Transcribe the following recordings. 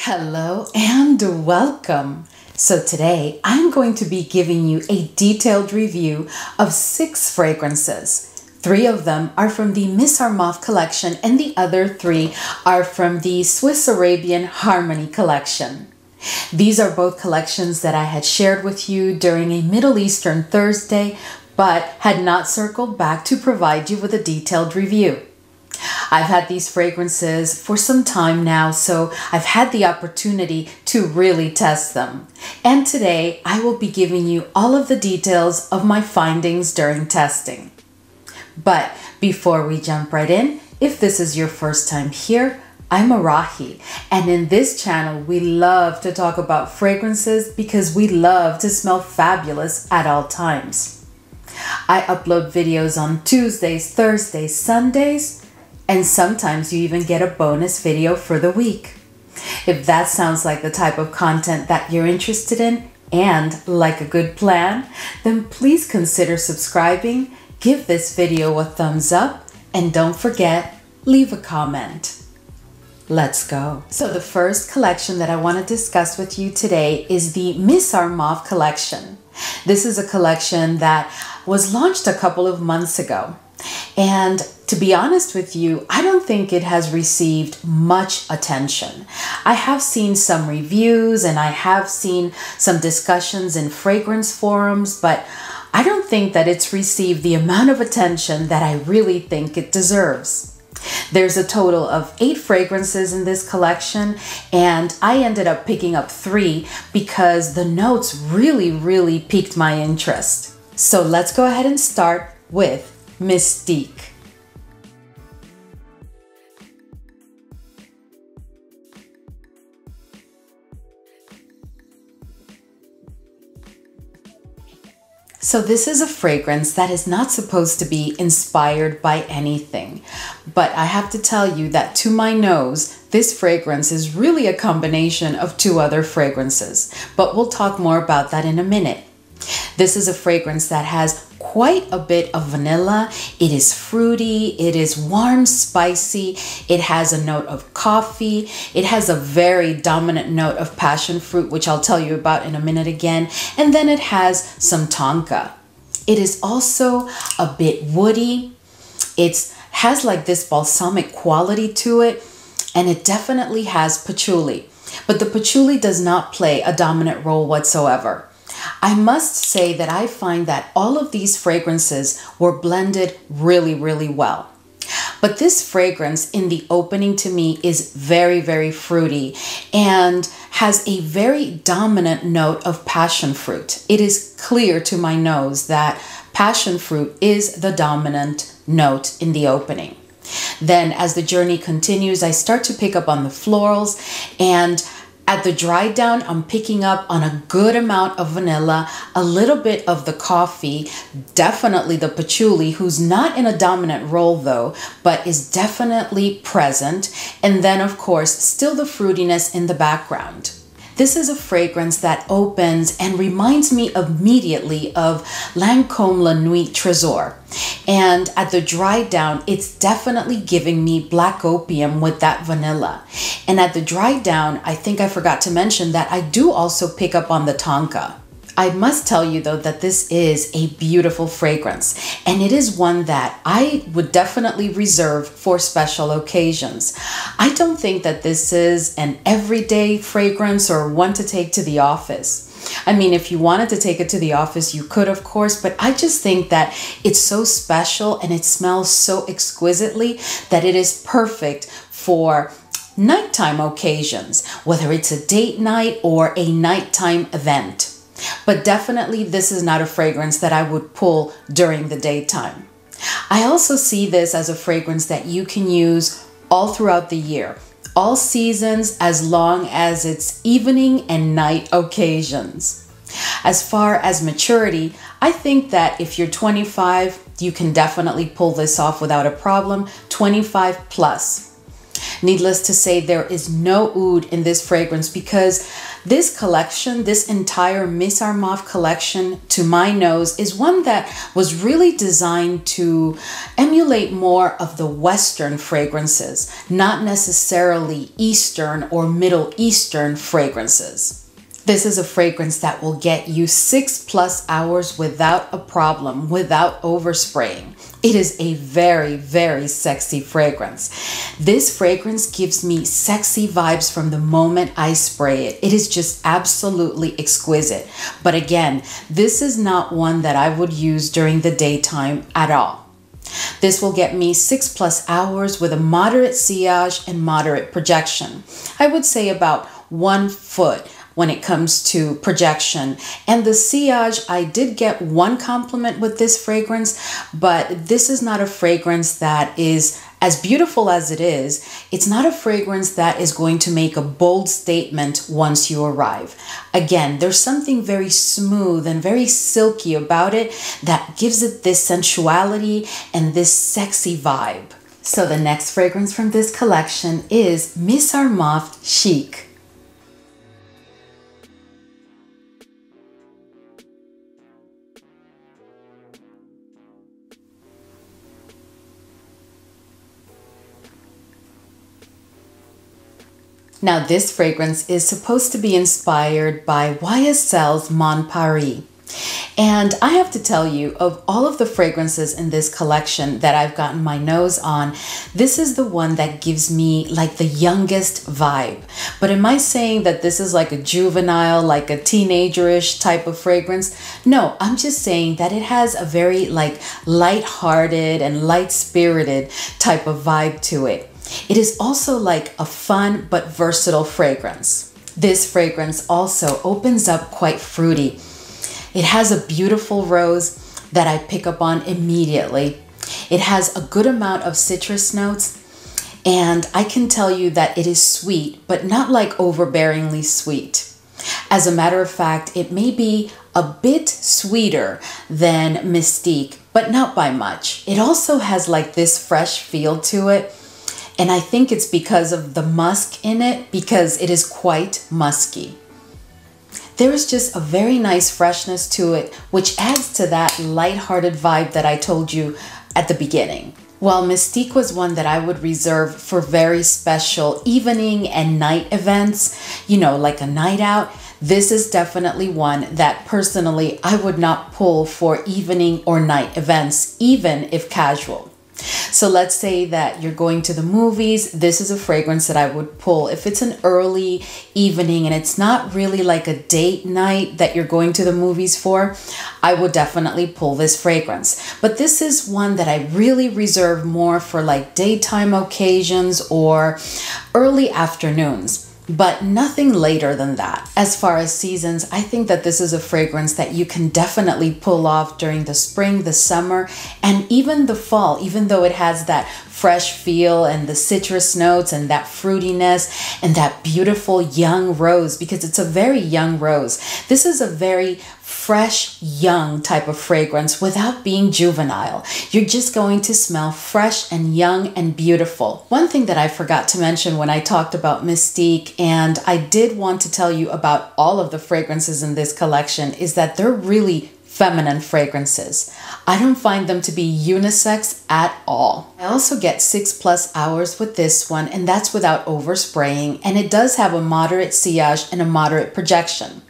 Hello and welcome. So today I'm going to be giving you a detailed review of 6 fragrances. 3 of them are from the Miss Armaf collection and the other 3 are from the Swiss Arabian Harmony collection. These are both collections that I had shared with you during a Middle Eastern Thursday, but had not circled back to provide you with a detailed review. I've had these fragrances for some time now, so I've had the opportunity to really test them. And today I will be giving you all of the details of my findings during testing. But before we jump right in, if this is your first time here, I'm Arahi, and in this channel we love to talk about fragrances because we love to smell fabulous at all times. I upload videos on Tuesdays, Thursdays, Sundays, and sometimes you even get a bonus video for the week. If that sounds like the type of content that you're interested in and like a good plan, then please consider subscribing, give this video a thumbs up, and don't forget, leave a comment. Let's go. So the first collection that I want to discuss with you today is the Miss Armaf collection. This is a collection that was launched a couple of months ago. And to be honest with you, I don't think it has received much attention. I have seen some reviews and I have seen some discussions in fragrance forums, but I don't think that it's received the amount of attention that I really think it deserves. There's a total of 8 fragrances in this collection, and I ended up picking up 3 because the notes really piqued my interest. So let's go ahead and start with Mystique. So this is a fragrance that is not supposed to be inspired by anything, but I have to tell you that to my nose, this fragrance is really a combination of 2 other fragrances, but we'll talk more about that in a minute. This is a fragrance that has quite a bit of vanilla. It is fruity, it is warm, spicy, it has a note of coffee, it has a very dominant note of passion fruit, which I'll tell you about in a minute again, and then it has some tonka. It is also a bit woody. It has like this balsamic quality to it, and it definitely has patchouli, but the patchouli does not play a dominant role whatsoever. I must say that I find that all of these fragrances were blended really well. But this fragrance in the opening to me is very fruity and has a very dominant note of passion fruit. It is clear to my nose that passion fruit is the dominant note in the opening. Then as the journey continues, I start to pick up on the florals, and at the dry down, I'm picking up on a good amount of vanilla, a little bit of the coffee, definitely the patchouli, who's not in a dominant role though, but is definitely present. And then of course, still the fruitiness in the background. This is a fragrance that opens and reminds me immediately of Lancôme La Nuit Trésor. And at the dry down, it's definitely giving me black opium with that vanilla. And at the dry down, I think I forgot to mention that I do also pick up on the tonka. I must tell you though that this is a beautiful fragrance, and it is one that I would definitely reserve for special occasions. I don't think that this is an everyday fragrance or one to take to the office. I mean, if you wanted to take it to the office, you could, of course, but I just think that it's so special and it smells so exquisitely that it is perfect for nighttime occasions, whether it's a date night or a nighttime event. But definitely this is not a fragrance that I would pull during the daytime. I also see this as a fragrance that you can use all throughout the year, all seasons, as long as it's evening and night occasions. As far as maturity, I think that if you're 25, you can definitely pull this off without a problem, 25 plus. Needless to say, there is no oud in this fragrance because this collection, this entire Miss Armaf collection, to my nose, is one that was really designed to emulate more of the Western fragrances, not necessarily Eastern or Middle Eastern fragrances. This is a fragrance that will get you 6+ hours without a problem, without overspraying. It is a very, very sexy fragrance. This fragrance gives me sexy vibes from the moment I spray it. It is just absolutely exquisite. But again, this is not one that I would use during the daytime at all. This will get me 6+ hours with a moderate sillage and moderate projection. I would say about 1 foot when it comes to projection. And the sillage, I did get 1 compliment with this fragrance, but this is not a fragrance that is as beautiful as it is. It's not a fragrance that is going to make a bold statement once you arrive. Again, there's something very smooth and very silky about it that gives it this sensuality and this sexy vibe. So the next fragrance from this collection is Miss Armaf Chic. Now this fragrance is supposed to be inspired by YSL's Mon Paris. And I have to tell you, of all of the fragrances in this collection that I've gotten my nose on, this is the one that gives me like the youngest vibe. But am I saying that this is like a juvenile, like a teenager-ish type of fragrance? No, I'm just saying that it has a very like light-hearted and light-spirited type of vibe to it. It is also like a fun but versatile fragrance. This fragrance also opens up quite fruity. It has a beautiful rose that I pick up on immediately. It has a good amount of citrus notes, and I can tell you that it is sweet, but not like overbearingly sweet. As a matter of fact, it may be a bit sweeter than Mystique, but not by much. It also has like this fresh feel to it. And I think it's because of the musk in it, because it is quite musky. There is just a very nice freshness to it, which adds to that lighthearted vibe that I told you at the beginning. While Mystique was one that I would reserve for very special evening and night events, you know, like a night out, this is definitely one that personally I would not pull for evening or night events, even if casual. So let's say that you're going to the movies. This is a fragrance that I would pull if it's an early evening and it's not really like a date night that you're going to the movies for. I would definitely pull this fragrance. But this is one that I really reserve more for like daytime occasions or early afternoons, but nothing later than that. As far as seasons, I think that this is a fragrance that you can definitely pull off during the spring, the summer, and even the fall, even though it has that fresh feel and the citrus notes and that fruitiness and that beautiful young rose, because it's a very young rose. This is a very fresh, young type of fragrance without being juvenile. You're just going to smell fresh and young and beautiful. One thing that I forgot to mention when I talked about Mystique, and I did want to tell you about all of the fragrances in this collection, is that they're really feminine fragrances. I don't find them to be unisex at all. I also get 6+ hours with this one, and that's without overspraying, and it does have a moderate sillage and a moderate projection.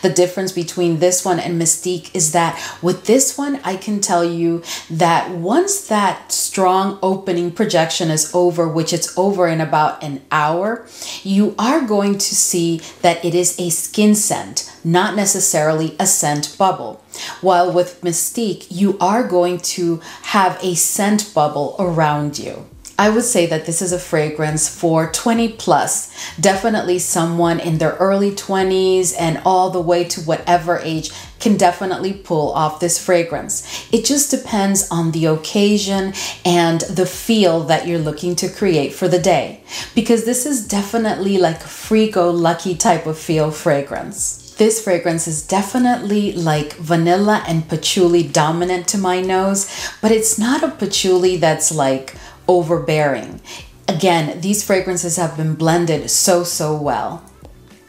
The difference between this one and Mystique is that with this one, I can tell you that once that strong opening projection is over, which it's over in about an hour, you are going to see that it is a skin scent, not necessarily a scent bubble. While with Mystique, you are going to have a scent bubble around you. I would say that this is a fragrance for 20+. Definitely someone in their early 20s and all the way to whatever age can definitely pull off this fragrance. It just depends on the occasion and the feel that you're looking to create for the day. Because this is definitely like a free-go-lucky type of feel fragrance. This fragrance is definitely like vanilla and patchouli dominant to my nose, but it's not a patchouli that's like overbearing. Again, these fragrances have been blended so well.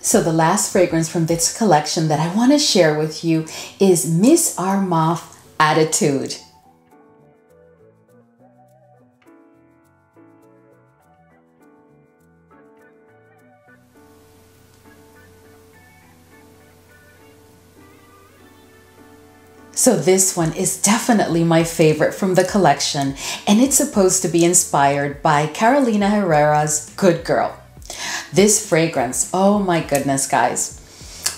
So the last fragrance from this collection that I want to share with you is Miss Armaf Attitude. So this one is definitely my favorite from the collection, and it's supposed to be inspired by Carolina Herrera's Good Girl. This fragrance, oh my goodness, guys.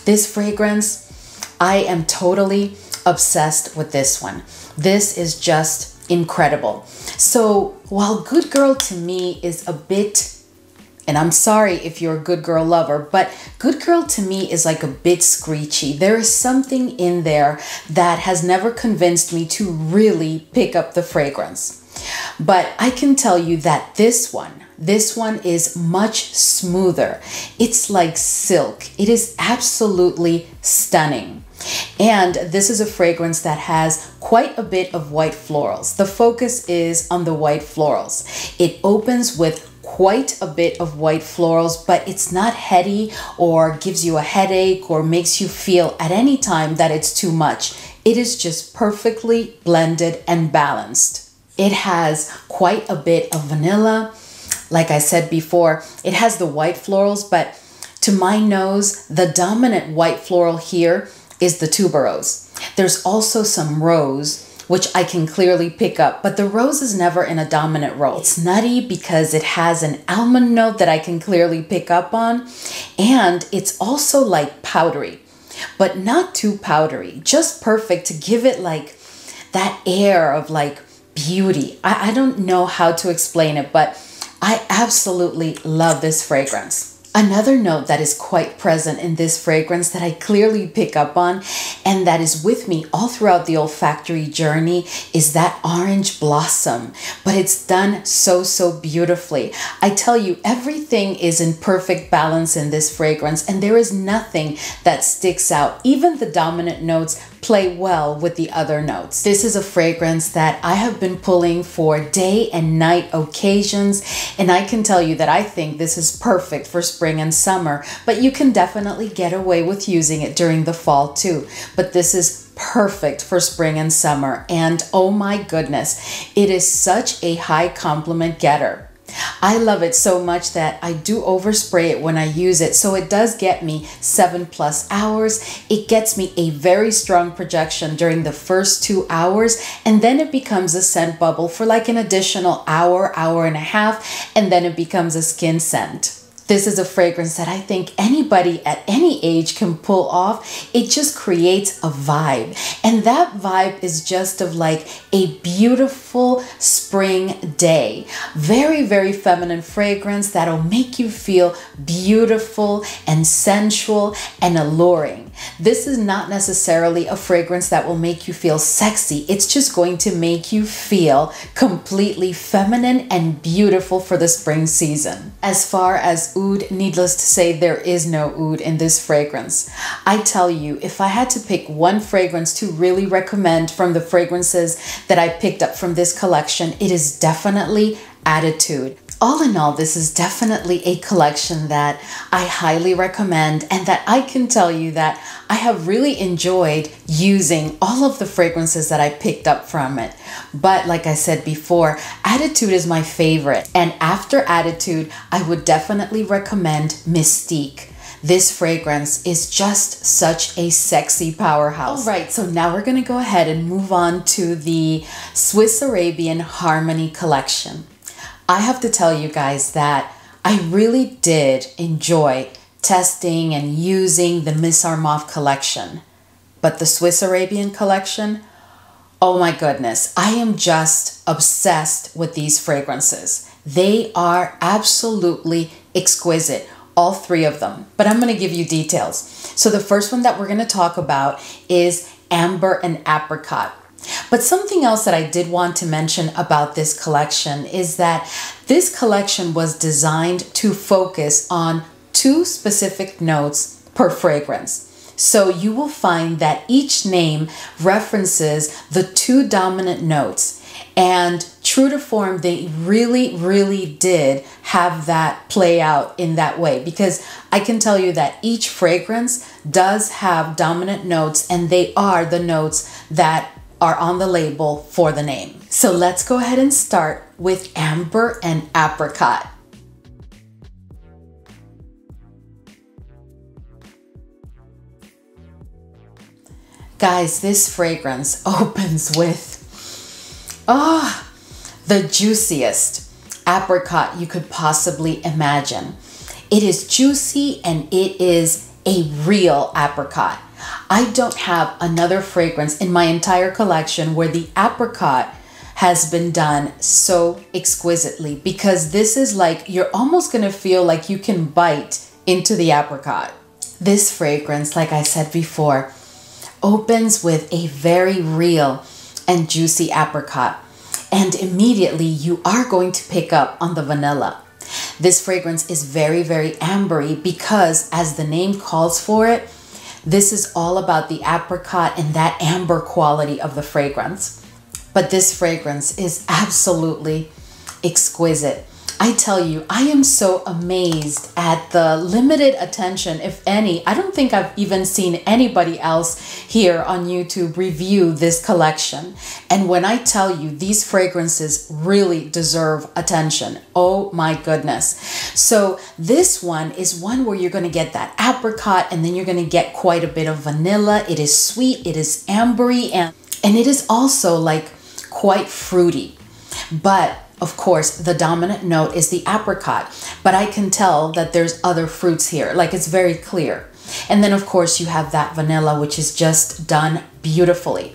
This fragrance, I am totally obsessed with this one. This is just incredible. So while Good Girl to me is a bit, and I'm sorry if you're a Good Girl lover, but Good Girl to me is like a bit screechy. There is something in there that has never convinced me to really pick up the fragrance. But I can tell you that this one is much smoother. It's like silk. It is absolutely stunning. And this is a fragrance that has quite a bit of white florals. The focus is on the white florals. It opens with quite a bit of white florals, but it's not heady or gives you a headache or makes you feel at any time that it's too much. It is just perfectly blended and balanced. It has quite a bit of vanilla. Like I said before, it has the white florals, but to my nose, the dominant white floral here is the tuberose. There's also some rose, which I can clearly pick up, but the rose is never in a dominant role. It's nutty because it has an almond note that I can clearly pick up on, and it's also like powdery, but not too powdery, just perfect to give it like that air of like beauty. I don't know how to explain it, but I absolutely love this fragrance. Another note that is quite present in this fragrance that I clearly pick up on and that is with me all throughout the olfactory journey is that orange blossom, but it's done so beautifully. I tell you, everything is in perfect balance in this fragrance and there is nothing that sticks out. Even the dominant notes play well with the other notes. This is a fragrance that I have been pulling for day and night occasions, and I can tell you that I think this is perfect for spring and summer, but you can definitely get away with using it during the fall too. But this is perfect for spring and summer, and oh my goodness, it is such a high compliment getter. I love it so much that I do overspray it when I use it, so it does get me 7+ hours. It gets me a very strong projection during the first 2 hours, and then it becomes a scent bubble for like an additional hour and a half, and then it becomes a skin scent. This is a fragrance that I think anybody at any age can pull off. It just creates a vibe. And that vibe is just of like a beautiful spring day. Very feminine fragrance that'll make you feel beautiful and sensual and alluring. This is not necessarily a fragrance that will make you feel sexy. It's just going to make you feel completely feminine and beautiful for the spring season. As far as oud, needless to say, there is no oud in this fragrance. I tell you, if I had to pick one fragrance to really recommend from the fragrances that I picked up from this collection, it is definitely Attitude. All in all, this is definitely a collection that I highly recommend and that I can tell you that I have really enjoyed using all of the fragrances that I picked up from it. But like I said before, Attitude is my favorite. And after Attitude, I would definitely recommend Mystique. This fragrance is just such a sexy powerhouse. All right, so now we're gonna go ahead and move on to the Swiss Arabian Harmony collection. I have to tell you guys that I really did enjoy testing and using the Miss Armaf collection. But the Swiss Arabian collection, oh my goodness, I am just obsessed with these fragrances. They are absolutely exquisite, all three of them. But I'm going to give you details. So the first one that we're going to talk about is Amber and Apricot. But something else that I did want to mention about this collection is that this collection was designed to focus on 2 specific notes per fragrance. So you will find that each name references the 2 dominant notes. And true to form, they really did have that play out in that way, because I can tell you that each fragrance does have dominant notes, and they are the notes that are on the label for the name. So let's go ahead and start with Amber and Apricot. Guys, this fragrance opens with, the juiciest apricot you could possibly imagine. It is juicy and it is a real apricot. I don't have another fragrance in my entire collection where the apricot has been done so exquisitely, because this is like, you're almost gonna feel like you can bite into the apricot. This fragrance, like I said before, opens with a very real and juicy apricot, and immediately you are going to pick up on the vanilla. This fragrance is very ambery because, as the name calls for it, this is all about the apricot and that amber quality of the fragrance. But this fragrance is absolutely exquisite. I tell you, I am so amazed at the limited attention, if any. I don't think I've even seen anybody else here on YouTube review this collection. And when I tell you, these fragrances really deserve attention. Oh my goodness. So this one is one where you're going to get that apricot, and then you're going to get quite a bit of vanilla. It is sweet, it is ambery, and it is also like quite fruity. But of course, the dominant note is the apricot, but I can tell that there's other fruits here, like it's very clear. And then of course you have that vanilla, which is just done beautifully.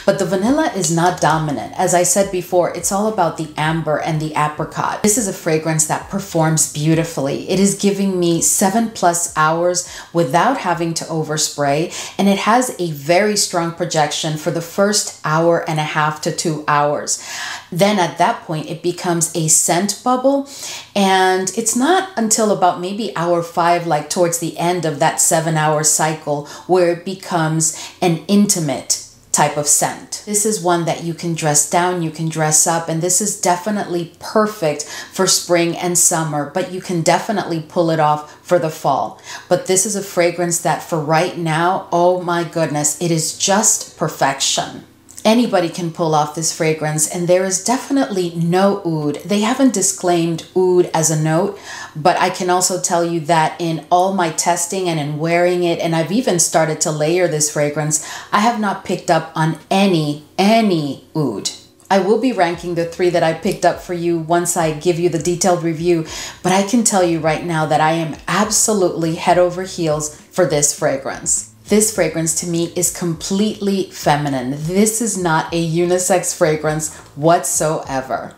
But the vanilla is not dominant. As I said before, it's all about the amber and the apricot. This is a fragrance that performs beautifully. It is giving me 7+ hours without having to overspray, and it has a very strong projection for the first 1.5 to 2 hours. Then at that point, it becomes a scent bubble, and it's not until about maybe hour 5, like towards the end of that 7-hour cycle, where it becomes an intimate type of scent. This is one that you can dress down, you can dress up, and this is definitely perfect for spring and summer, but you can definitely pull it off for the fall. But this is a fragrance that for right now, oh my goodness, it is just perfection. Anybody can pull off this fragrance, and there is definitely no oud. They haven't disclaimed oud as a note, but I can also tell you that in all my testing and in wearing it, and I've even started to layer this fragrance, I have not picked up on any oud. I will be ranking the 3 that I picked up for you once I give you the detailed review, but I can tell you right now that I am absolutely head over heels for this fragrance. This fragrance to me is completely feminine. This is not a unisex fragrance whatsoever.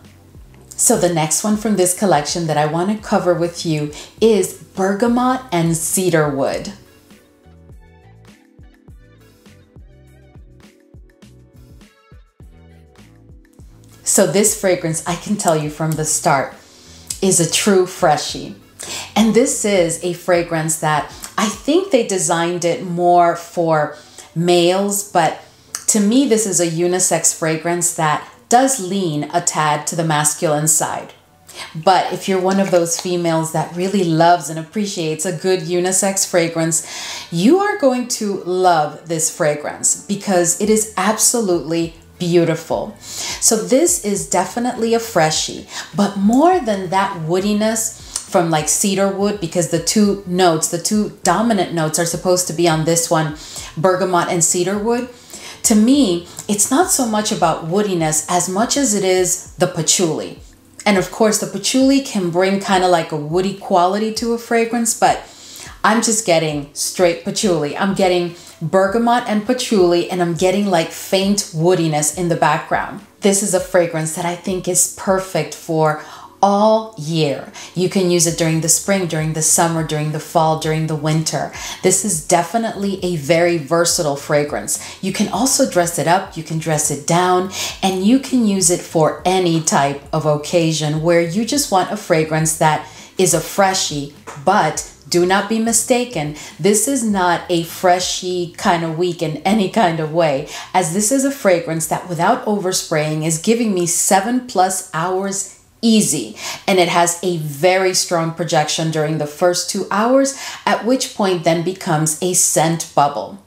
So the next one from this collection that I want to cover with you is Bergamot and Cedarwood. So this fragrance, I can tell you from the start, is a true freshie. And this is a fragrance that I think they designed it more for males, but to me, this is a unisex fragrance that does lean a tad to the masculine side. But if you're one of those females that really loves and appreciates a good unisex fragrance, you are going to love this fragrance because it is absolutely beautiful. So this is definitely a freshie, but more than that woodiness from like cedarwood, because the two dominant notes are supposed to be on this one, bergamot and cedarwood. To me, it's not so much about woodiness as much as it is the patchouli. And of course, the patchouli can bring kind of like a woody quality to a fragrance, but I'm just getting straight patchouli. I'm getting bergamot and patchouli, and I'm getting like faint woodiness in the background. This is a fragrance that I think is perfect for all year. You can use it during the spring, during the summer, during the fall, during the winter. This is definitely a very versatile fragrance. You can also dress it up, you can dress it down, and you can use it for any type of occasion where you just want a fragrance that is a freshie, but do not be mistaken. This is not a freshy kind of week in any kind of way, as this is a fragrance that without overspraying is giving me 7+ hours easy. And it has a very strong projection during the first 2 hours, at which point then becomes a scent bubble.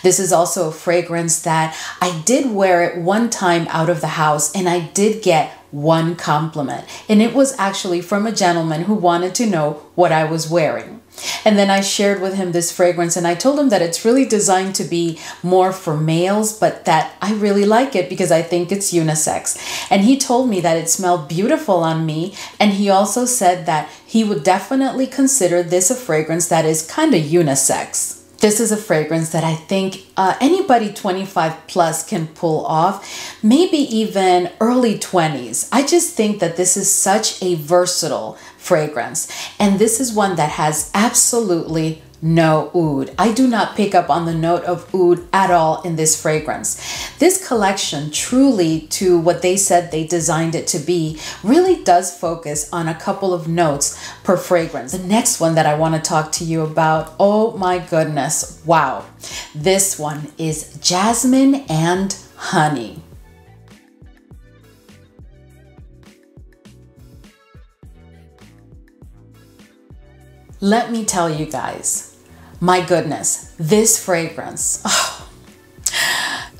This is also a fragrance that I did wear it one time out of the house, and I did get one compliment. And it was actually from a gentleman who wanted to know what I was wearing. And then I shared with him this fragrance, and I told him that it's really designed to be more for males, but that I really like it because I think it's unisex. And he told me that it smelled beautiful on me. And he also said that he would definitely consider this a fragrance that is kind of unisex. This is a fragrance that I think anybody 25+ can pull off, maybe even early 20s. I just think that this is such a versatile fragrance. And this is one that has absolutely no oud. I do not pick up on the note of oud at all in this fragrance. This collection, truly to what they said they designed it to be, really does focus on a couple of notes per fragrance. The next one that I want to talk to you about, oh my goodness, wow. This one is Jasmine and Honey. Let me tell you guys, my goodness, this fragrance. Oh.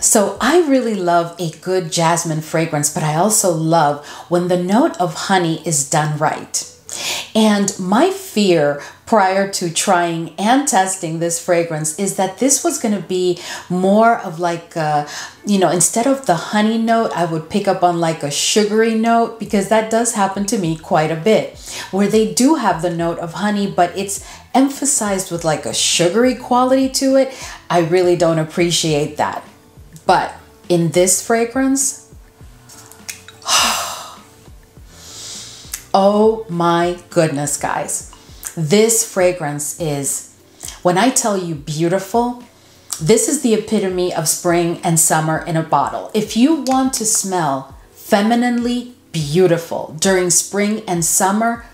So I really love a good jasmine fragrance, but I also love when the note of honey is done right. And my fear prior to trying and testing this fragrance is that this was going to be more of like a, instead of the honey note, I would pick up on like a sugary note, because that does happen to me quite a bit, where they do have the note of honey, but it's emphasized with like a sugary quality to it. I really don't appreciate that. But in this fragrance, oh my goodness, guys. This fragrance is, when I tell you beautiful, this is the epitome of spring and summer in a bottle. If you want to smell femininely beautiful during spring and summer,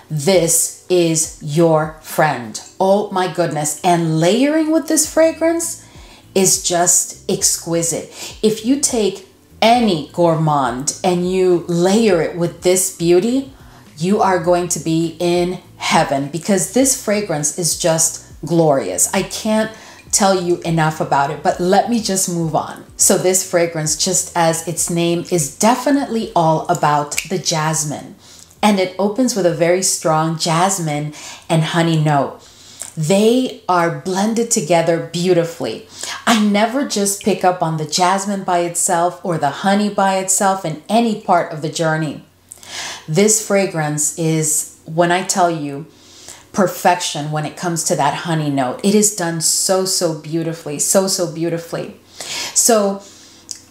this is your friend. Oh my goodness. And layering with this fragrance is just exquisite. If you take any gourmand and you layer it with this beauty, you are going to be in heaven, because this fragrance is just glorious. I can't tell you enough about it, but let me just move on. So this fragrance, just as its name, is definitely all about the jasmine. And it opens with a very strong jasmine and honey note. They are blended together beautifully. I never just pick up on the jasmine by itself or the honey by itself in any part of the journey. This fragrance is, when I tell you, perfection when it comes to that honey note. It is done so beautifully, so beautifully. So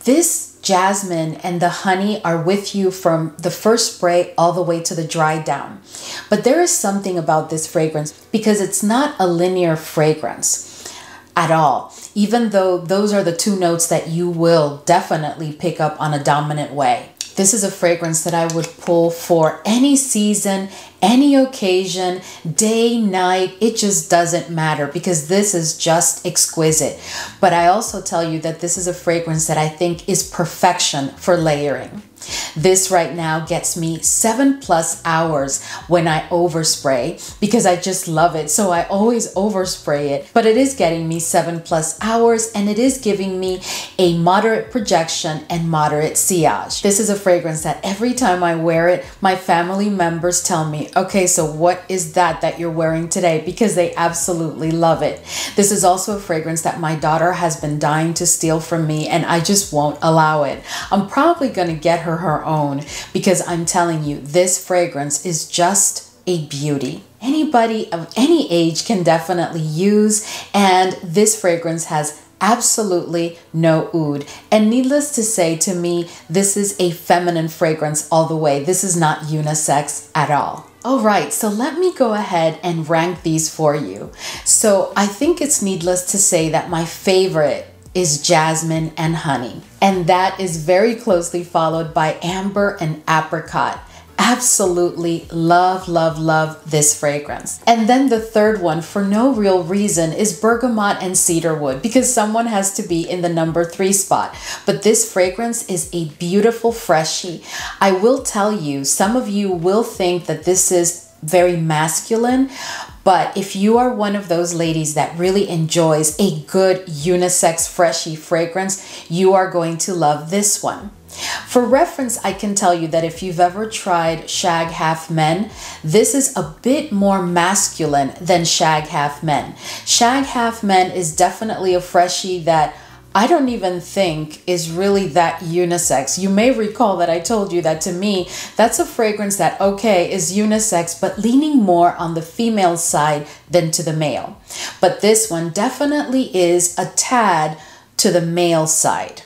this jasmine and the honey are with you from the first spray all the way to the dry down. But there is something about this fragrance, because it's not a linear fragrance at all, even though those are the two notes that you will definitely pick up on a dominant way. This is a fragrance that I would pull for any season, any occasion, day, night. It just doesn't matter, because this is just exquisite. But I also tell you that this is a fragrance that I think is perfection for layering. This right now gets me 7+ hours when I overspray, because I just love it. So I always overspray it, but it is getting me 7+ hours, and it is giving me a moderate projection and moderate sillage. This is a fragrance that every time I wear it, my family members tell me, okay, so what is that you're wearing today? Because they absolutely love it. This is also a fragrance that my daughter has been dying to steal from me, and I just won't allow it. I'm probably going to get her own, because I'm telling you, this fragrance is just a beauty. Anybody of any age can definitely use, and this fragrance has absolutely no oud. And needless to say, to me, this is a feminine fragrance all the way. This is not unisex at all. All right, so let me go ahead and rank these for you. So I think it's needless to say that my favorite is Jasmine and Honey. And that is very closely followed by Amber and Apricot. Absolutely love, love, love this fragrance. And then the third one, for no real reason, is Bergamot and Cedarwood, because someone has to be in the number 3 spot. But this fragrance is a beautiful freshie. I will tell you, some of you will think that this is very masculine, but if you are one of those ladies that really enjoys a good unisex freshie fragrance, you are going to love this one. For reference, I can tell you that if you've ever tried Shag Half Men, this is a bit more masculine than Shag Half Men. Shag Half Men is definitely a freshie that I don't even think is really that unisex. You may recall that I told you that to me, that's a fragrance that, okay, is unisex, but leaning more on the female side than to the male. But this one definitely is a tad to the male side.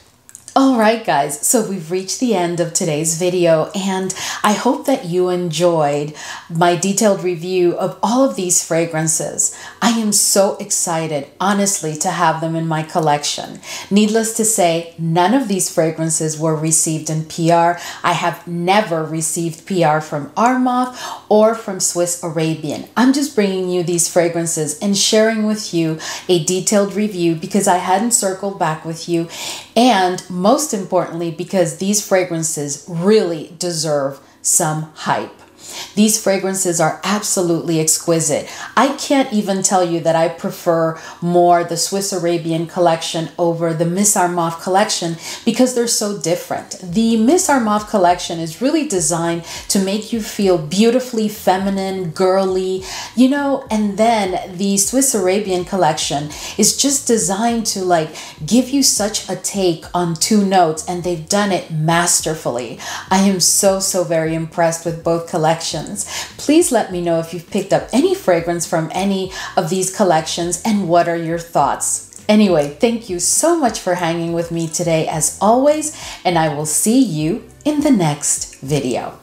All right, guys, so we've reached the end of today's video, and I hope that you enjoyed my detailed review of all of these fragrances. I am so excited, honestly, to have them in my collection. Needless to say, none of these fragrances were received in PR. I have never received PR from Armaf or from Swiss Arabian. I'm just bringing you these fragrances and sharing with you a detailed review because I hadn't circled back with you, and most importantly, because these fragrances really deserve some hype. These fragrances are absolutely exquisite. I can't even tell you that I prefer more the Swiss Arabian collection over the Miss Armaf collection because they're so different. The Miss Armaf collection is really designed to make you feel beautifully feminine, girly, you know, and then the Swiss Arabian collection is just designed to like give you such a take on 2 notes, and they've done it masterfully. I am so very impressed with both collections. Please let me know if you've picked up any fragrance from any of these collections and what are your thoughts. Anyway, thank you so much for hanging with me today as always, and I will see you in the next video.